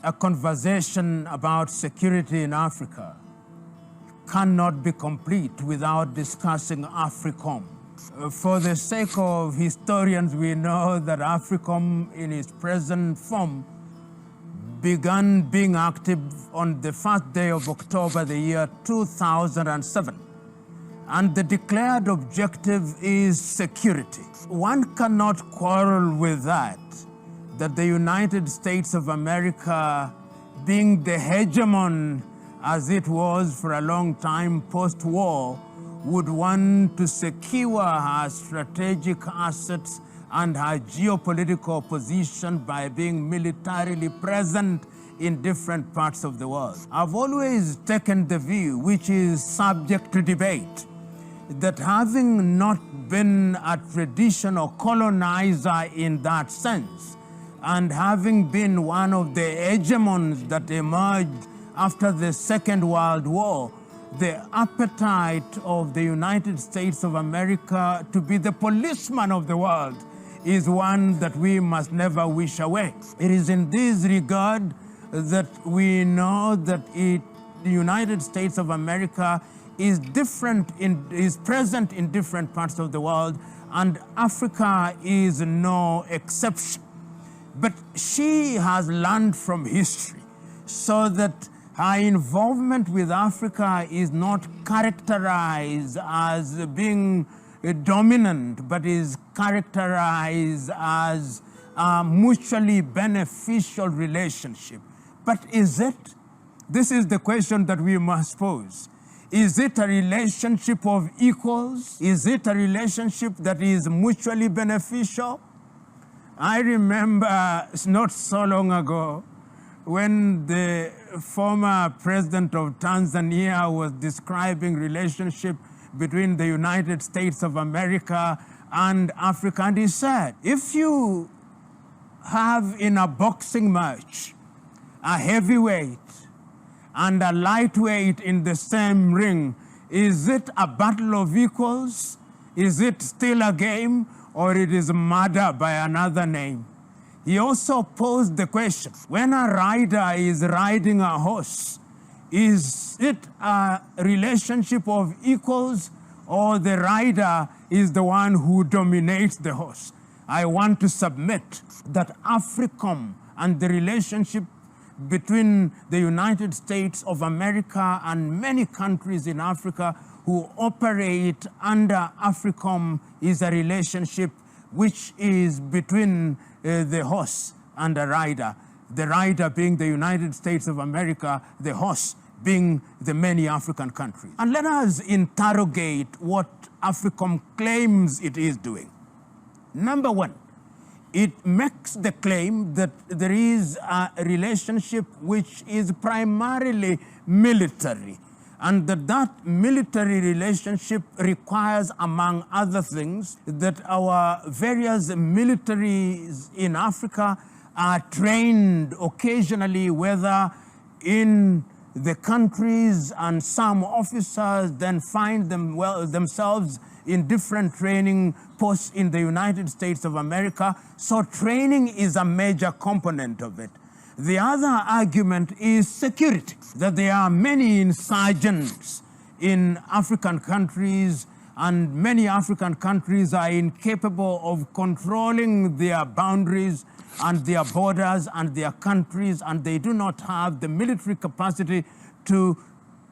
a conversation about security in Africa cannot be complete without discussing Africom. For the sake of historians, we know that Africom in its present form began being active on the first day of October the year 2007. And the declared objective is security. One cannot quarrel with that the United States of America, being the hegemon as it was for a long time post-war, would want to secure her strategic assets and her geopolitical position by being militarily present in different parts of the world. I've always taken the view, which is subject to debate, that having not been a traditional colonizer in that sense, and having been one of the hegemons that emerged after the Second World War, the appetite of the United States of America to be the policeman of the world is one that we must never wish away. It is in this regard that we know that the United States of America is present in different parts of the world, and Africa is no exception. But she has learned from history so that her involvement with Africa is not characterized as being dominant, but is characterized as a mutually beneficial relationship. But is it? This is the question that we must pose. Is it a relationship of equals? Is it a relationship that is mutually beneficial? I remember not so long ago when the former president of Tanzania was describing relationship between the United States of America and Africa, and he said, if you have in a boxing match a heavyweight and a lightweight in the same ring, is it a battle of equals? Is it still a game, or it is murder by another name? He also posed the question, when a rider is riding a horse, is it a relationship of equals, or the rider is the one who dominates the horse? I want to submit that Africom and the relationship between the United States of America and many countries in Africa who operate under Africom is a relationship which is between the horse and the rider being the United States of America, the horse being the many African countries. And let us interrogate what Africom claims it is doing. Number one, it makes the claim that there is a relationship which is primarily military, and that military relationship requires, among other things, that our various militaries in Africa are trained occasionally, whether in the countries, and some officers then find themselves in different training posts in the United States of America. So training is a major component of it. The other argument is security, that there are many insurgents in African countries, and many African countries are incapable of controlling their boundaries and their borders and their countries, and they do not have the military capacity to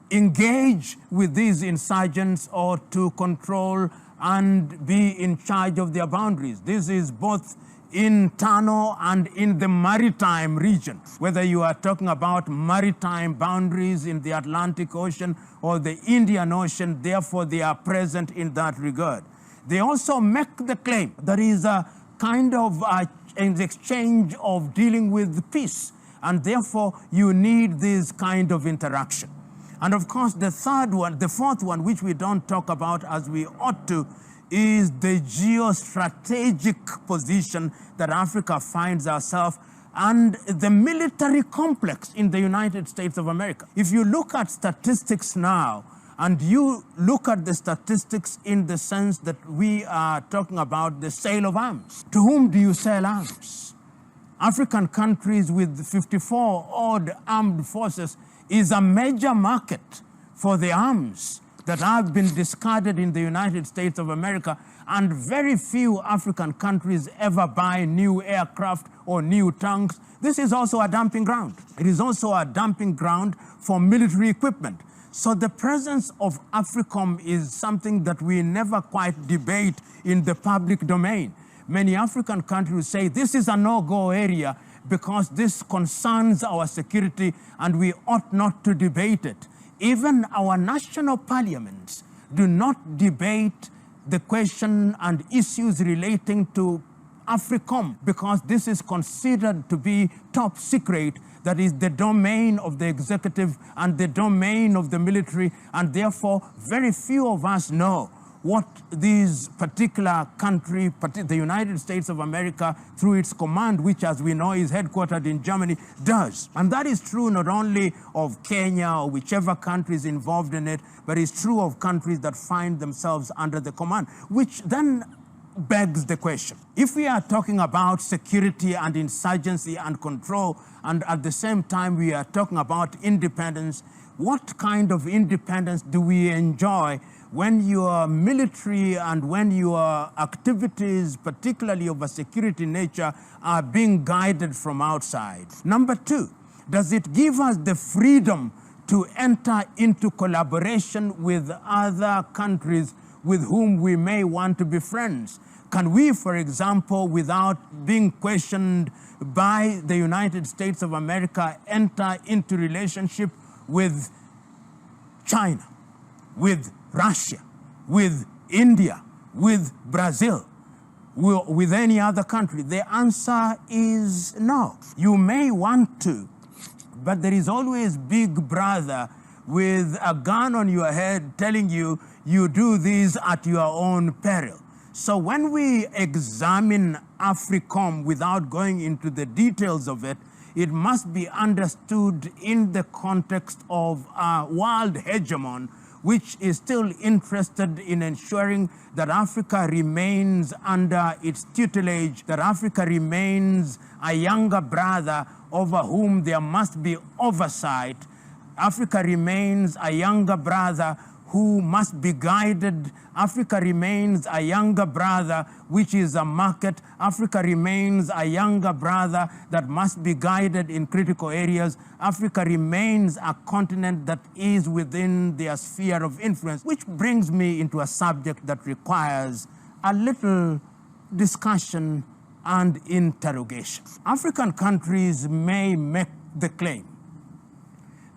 engage with these insurgents or to control and be in charge of their boundaries. This is both internal and in the maritime region, whether you are talking about maritime boundaries in the Atlantic Ocean or the Indian Ocean. Therefore, they are present in that regard. They also make the claim there is a kind of an exchange of dealing with peace, and therefore you need this kind of interaction. And of course, the fourth one, which we don't talk about as we ought to, is the geostrategic position that Africa finds herself and the military complex in the United States of America. If you look at statistics now, and you look at the statistics in the sense that we are talking about the sale of arms. To whom do you sell arms? African countries with 54 odd armed forces is a major market for the arms that have been discarded in the United States of America, and very few African countries ever buy new aircraft or new tanks. This is also a dumping ground. It is also a dumping ground for military equipment. So the presence of Africom is something that we never quite debate in the public domain. Many African countries say this is a no-go area because this concerns our security and we ought not to debate it. Even our national parliaments do not debate the question and issues relating to Africom because this is considered to be top secret. That is the domain of the executive and the domain of the military, and therefore very few of us know what this particular country, the United States of America, through its command, which as we know is headquartered in Germany, does. And that is true not only of Kenya or whichever country is involved in it, but it's true of countries that find themselves under the command, which then begs the question. If we are talking about security and insurgency and control, and at the same time we are talking about independence, what kind of independence do we enjoy when your military and when your activities, particularly of a security nature, are being guided from outside? Number two, does it give us the freedom to enter into collaboration with other countries with whom we may want to be friends? Can we, for example, without being questioned by the United States of America, enter into relationship with China, with Russia, with India, with Brazil, with any other country? The answer is no. You may want to, but there is always Big Brother with a gun on your head telling you, you do this at your own peril. So when we examine Africom without going into the details of it, it must be understood in the context of a world hegemon which is still interested in ensuring that Africa remains under its tutelage, that Africa remains a younger brother over whom there must be oversight. Africa remains a younger brother who must be guided. Africa remains a younger brother, which is a market. Africa remains a younger brother that must be guided in critical areas. Africa remains a continent that is within their sphere of influence, which brings me into a subject that requires a little discussion and interrogation. African countries may make the claim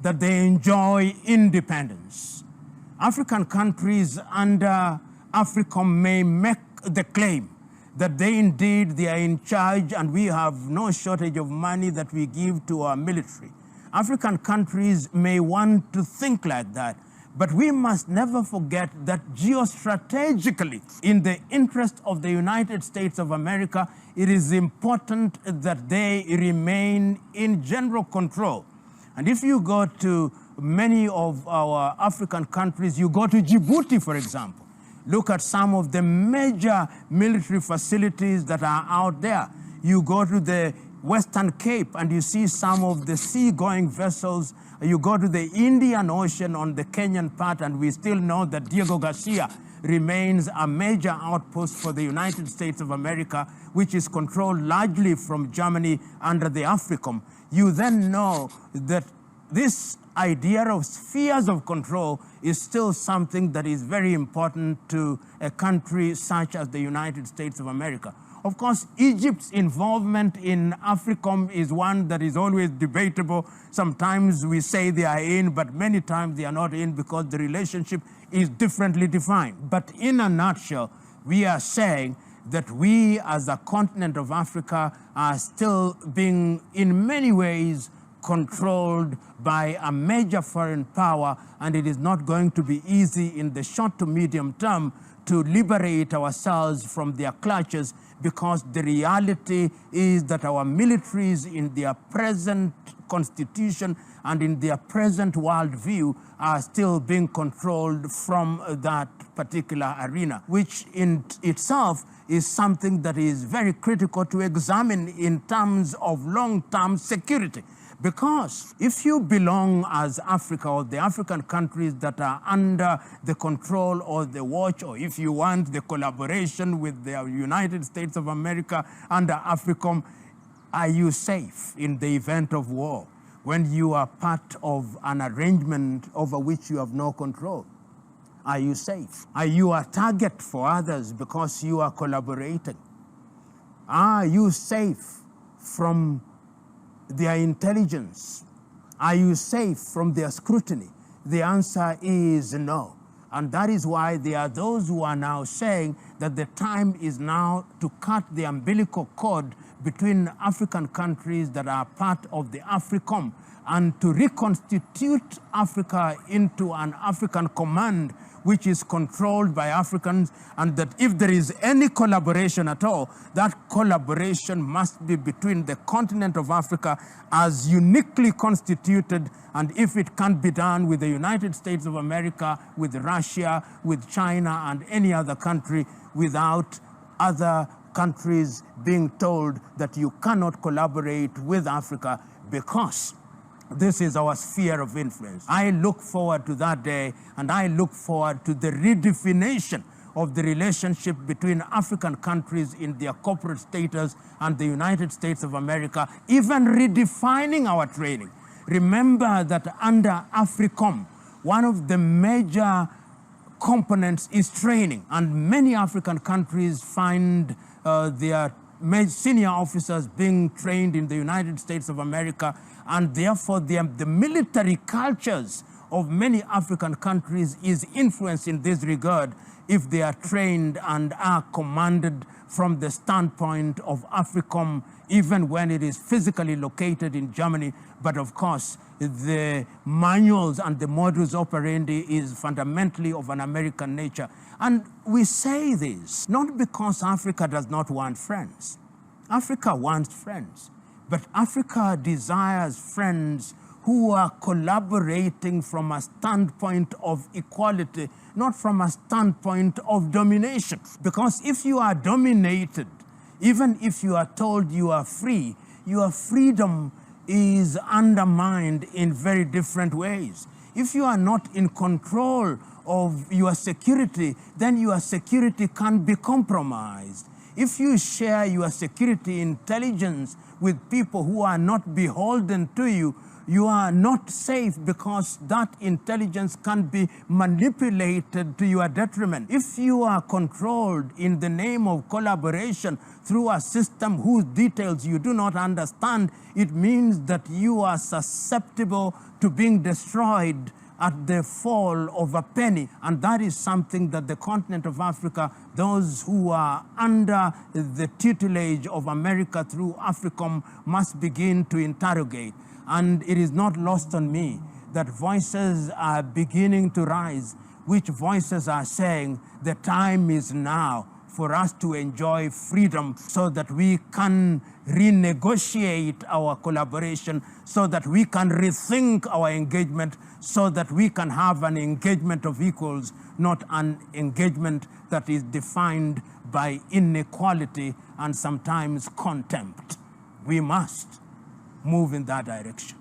that they enjoy independence. African countries under Africom may make the claim that they indeed are in charge and we have no shortage of money that we give to our military. African countries may want to think like that, but we must never forget that geostrategically, in the interest of the United States of America, it is important that they remain in general control. And if you go to many of our African countries, you go to Djibouti, for example, look at some of the major military facilities that are out there. You go to the Western Cape and you see some of the sea-going vessels. You go to the Indian Ocean on the Kenyan part, and we still know that Diego Garcia remains a major outpost for the United States of America, which is controlled largely from Germany under the Africom. You then know that this idea of spheres of control is still something that is very important to a country such as the United States of America. Of course, Egypt's involvement in Africom is one that is always debatable. Sometimes we say they are in, but many times they are not in because the relationship is differently defined. But in a nutshell, we are saying that we as a continent of Africa are still being, in many ways, controlled by a major foreign power, and it is not going to be easy in the short to medium term to liberate ourselves from their clutches, because the reality is that our militaries in their present constitution and in their present worldview are still being controlled from that particular arena, which in itself is something that is very critical to examine in terms of long-term security. Because if you belong as Africa, or the African countries that are under the control or the watch, or if you want the collaboration with the United States of America under Africom, are you safe in the event of war when you are part of an arrangement over which you have no control? Are you safe? Are you a target for others because you are collaborating? Are you safe from their intelligence? Are you safe from their scrutiny? The answer is no. And that is why there are those who are now saying that the time is now to cut the umbilical cord between African countries that are part of the Africom and to reconstitute Africa into an African command which is controlled by Africans, and that if there is any collaboration at all, that collaboration must be between the continent of Africa as uniquely constituted, and if it can be done with the United States of America, with Russia, with China, and any other country, without other countries being told that you cannot collaborate with Africa because this is our sphere of influence. I look forward to that day, and I look forward to the redefinition of the relationship between African countries in their corporate status and the United States of America, even redefining our training. Remember that under Africom, one of the major components is training, and many African countries find their senior officers being trained in the United States of America, and therefore the military cultures of many African countries is influenced in this regard if they are trained and are commanded from the standpoint of Africom, even when it is physically located in Germany. But of course, the manuals and the modus operandi is fundamentally of an American nature. And we say this not because Africa does not want friends. Africa wants friends. But Africa desires friends who are collaborating from a standpoint of equality, not from a standpoint of domination. Because if you are dominated, even if you are told you are free, your freedom is undermined in very different ways. If you are not in control of your security, then your security can be compromised. If you share your security intelligence with people who are not beholden to you, you are not safe because that intelligence can be manipulated to your detriment. If you are controlled in the name of collaboration through a system whose details you do not understand, it means that you are susceptible to being destroyed at the fall of a penny. And that is something that the continent of Africa, those who are under the tutelage of America through Africom, must begin to interrogate. And it is not lost on me that voices are beginning to rise, which voices are saying the time is now for us to enjoy freedom so that we can renegotiate our collaboration, so that we can rethink our engagement, so that we can have an engagement of equals, not an engagement that is defined by inequality and sometimes contempt. We must move in that direction.